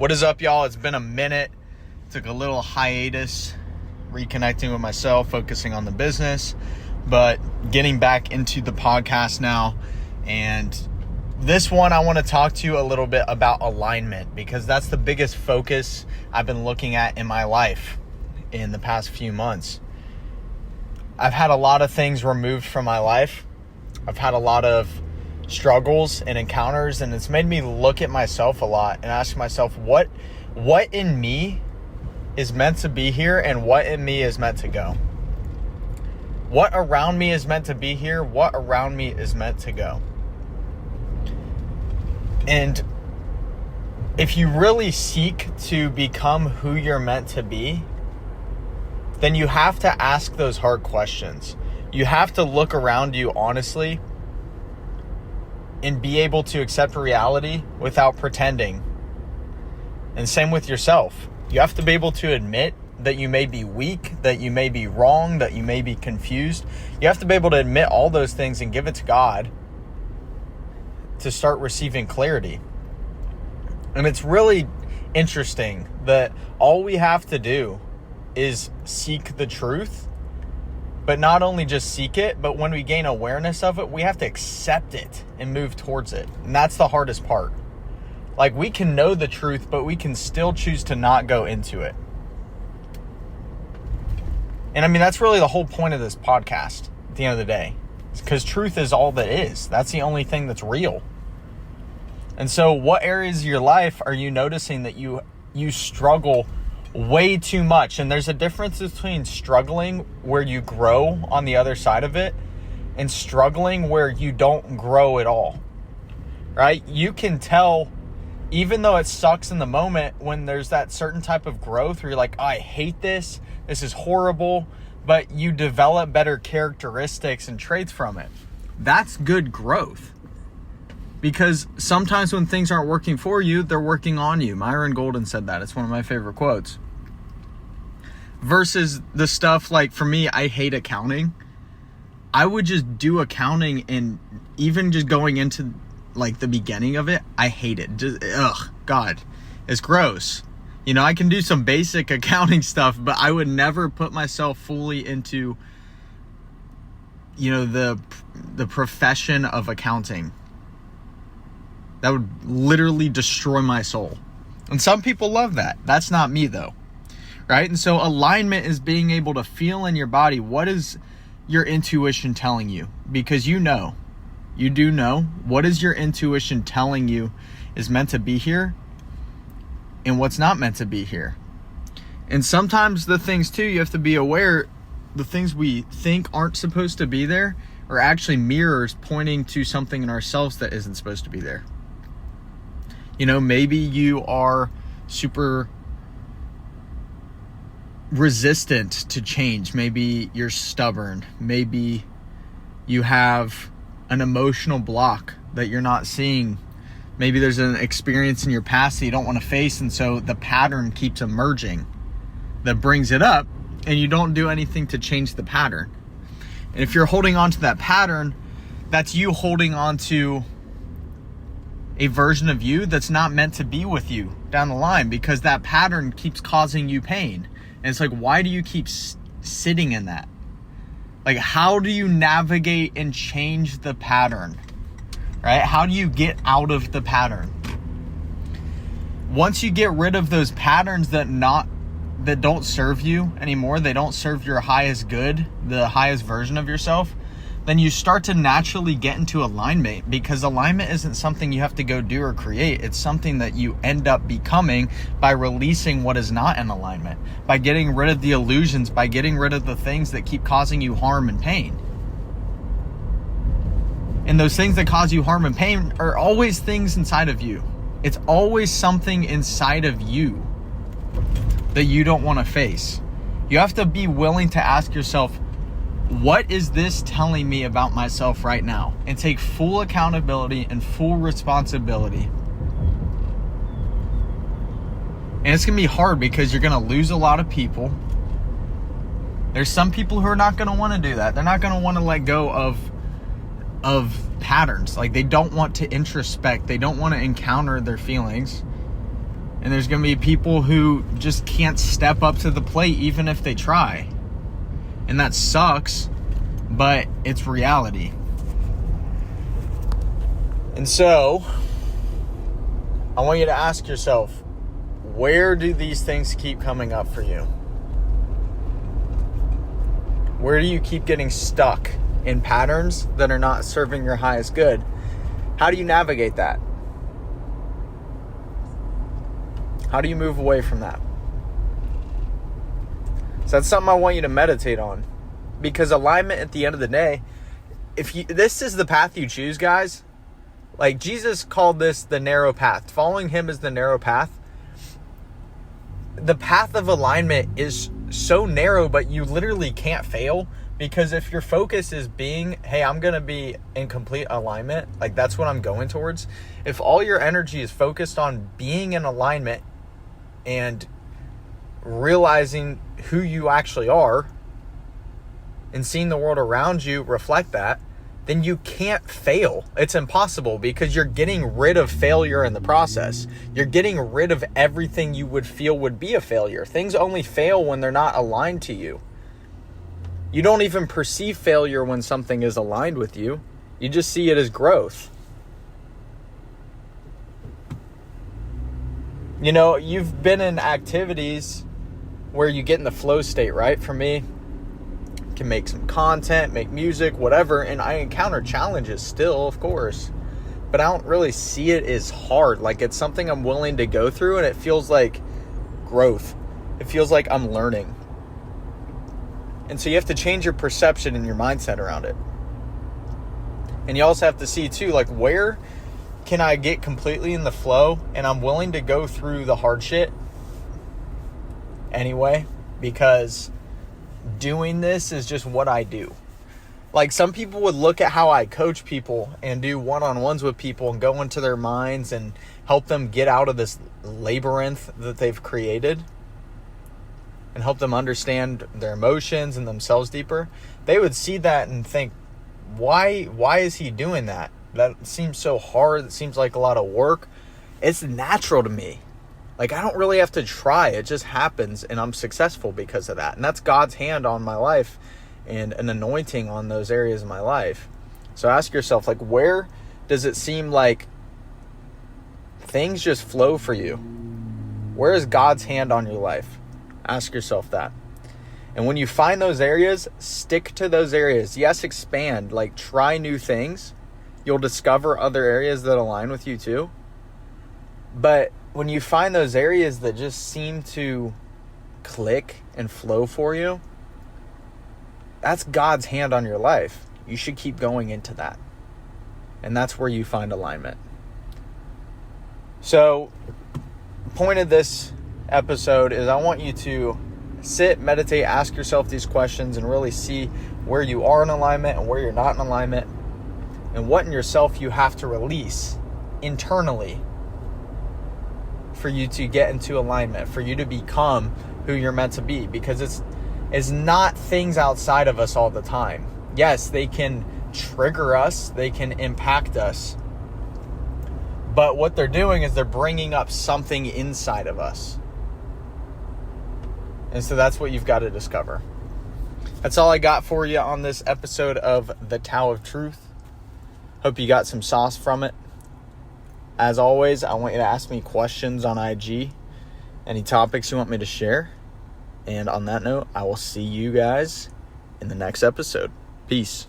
What is up, y'all? It's been a minute. Took a little hiatus, reconnecting with myself, focusing on the business, but getting back into the podcast now. And this one, I want to talk to you a little bit about alignment, because that's the biggest focus I've been looking at in my life in the past few months. I've had a lot of things removed from my life. I've had a lot of struggles and encounters, and it's made me look at myself a lot and ask myself, what in me is meant to be here and what in me is meant to go? What around me is meant to be here? What around me is meant to go? And if you really seek to become who you're meant to be, then you have to ask those hard questions. You have to look around you honestly and be able to accept reality without pretending. And same with yourself. You have to be able to admit that you may be weak, that you may be wrong, that you may be confused. You have to be able to admit all those things and give it to God to start receiving clarity. And it's really interesting that all we have to do is seek the truth. But not only just seek it, but when we gain awareness of it, we have to accept it and move towards it. And that's the hardest part. Like, we can know the truth, but we can still choose to not go into it. And I mean, that's really the whole point of this podcast at the end of the day. It's because truth is all that is. That's the only thing that's real. And so what areas of your life are you noticing that you struggle way too much? And there's a difference between struggling where you grow on the other side of it and struggling where you don't grow at all, right? You can tell, even though it sucks in the moment, when there's that certain type of growth where you're like, I hate this is horrible, but you develop better characteristics and traits from it. That's good growth. Because sometimes when things aren't working for you, they're working on you. Myron Golden said that. It's one of my favorite quotes. Versus the stuff like, for me, I hate accounting. I would just do accounting, and even just going into like the beginning of it, I hate it. Just, God, it's gross. You know, I can do some basic accounting stuff, but I would never put myself fully into, you know, the profession of accounting. That would literally destroy my soul. And some people love that. That's not me, though. Right? And so alignment is being able to feel in your body, what is your intuition telling you? Because you do know, what is your intuition telling you is meant to be here and what's not meant to be here. And sometimes the things too, you have to be aware, the things we think aren't supposed to be there are actually mirrors pointing to something in ourselves that isn't supposed to be there. You know, maybe you are super resistant to change. Maybe you're stubborn. Maybe you have an emotional block that you're not seeing. Maybe there's an experience in your past that you don't want to face, and so the pattern keeps emerging that brings it up, and you don't do anything to change the pattern. And if you're holding on to that pattern, that's you holding on to a version of you that's not meant to be with you down the line, because that pattern keeps causing you pain. And it's like, why do you keep sitting in that? Like, how do you navigate and change the pattern? Right? How do you get out of the pattern? Once you get rid of those patterns that don't serve you anymore, they don't serve your highest good, the highest version of yourself, then you start to naturally get into alignment, because alignment isn't something you have to go do or create. It's something that you end up becoming by releasing what is not in alignment, by getting rid of the illusions, by getting rid of the things that keep causing you harm and pain. And those things that cause you harm and pain are always things inside of you. It's always something inside of you that you don't want to face. You have to be willing to ask yourself, what is this telling me about myself right now? And take full accountability and full responsibility. And it's going to be hard, because you're going to lose a lot of people. There's some people who are not going to want to do that. They're not going to want to let go of patterns. Like, they don't want to introspect. They don't want to encounter their feelings. And there's going to be people who just can't step up to the plate even if they try. And that sucks, but it's reality. And so, I want you to ask yourself, where do these things keep coming up for you? Where do you keep getting stuck in patterns that are not serving your highest good? How do you navigate that? How do you move away from that? So that's something I want you to meditate on. Because alignment at the end of the day, this is the path you choose, guys. Like Jesus called this the narrow path. Following him is the narrow path. The path of alignment is so narrow, but you literally can't fail. Because if your focus is being, hey, I'm going to be in complete alignment, like that's what I'm going towards. If all your energy is focused on being in alignment and realizing who you actually are and seeing the world around you reflect that, then you can't fail. It's impossible because you're getting rid of failure in the process. You're getting rid of everything you would feel would be a failure. Things only fail when they're not aligned to you. You don't even perceive failure when something is aligned with you. You just see it as growth. You know, you've been in activities where you get in the flow state, right? For me, I can make some content, make music, whatever, and I encounter challenges still, of course. But I don't really see it as hard. Like it's something I'm willing to go through, and it feels like growth. It feels like I'm learning. And so you have to change your perception and your mindset around it. And you also have to see too, like where can I get completely in the flow and I'm willing to go through the hard shit anyway, because doing this is just what I do. Like some people would look at how I coach people and do one-on-ones with people and go into their minds and help them get out of this labyrinth that they've created and help them understand their emotions and themselves deeper. They would see that and think, why is he doing that? That seems so hard. It seems like a lot of work. It's natural to me. Like I don't really have to try. It just happens and I'm successful because of that. And that's God's hand on my life and an anointing on those areas of my life. So ask yourself, like, where does it seem like things just flow for you? Where is God's hand on your life? Ask yourself that. And when you find those areas, stick to those areas. Yes, expand, like try new things. You'll discover other areas that align with you too. But when you find those areas that just seem to click and flow for you, that's God's hand on your life. You should keep going into that. And that's where you find alignment. So, the point of this episode is I want you to sit, meditate, ask yourself these questions and really see where you are in alignment and where you're not in alignment and what in yourself you have to release internally for you to get into alignment, for you to become who you're meant to be, because it's not things outside of us all the time. Yes, they can trigger us, they can impact us, but what they're doing is they're bringing up something inside of us. And so that's what you've got to discover. That's all I got for you on this episode of The Tao of Truth. Hope you got some sauce from it. As always, I want you to ask me questions on IG, any topics you want me to share. And on that note, I will see you guys in the next episode. Peace.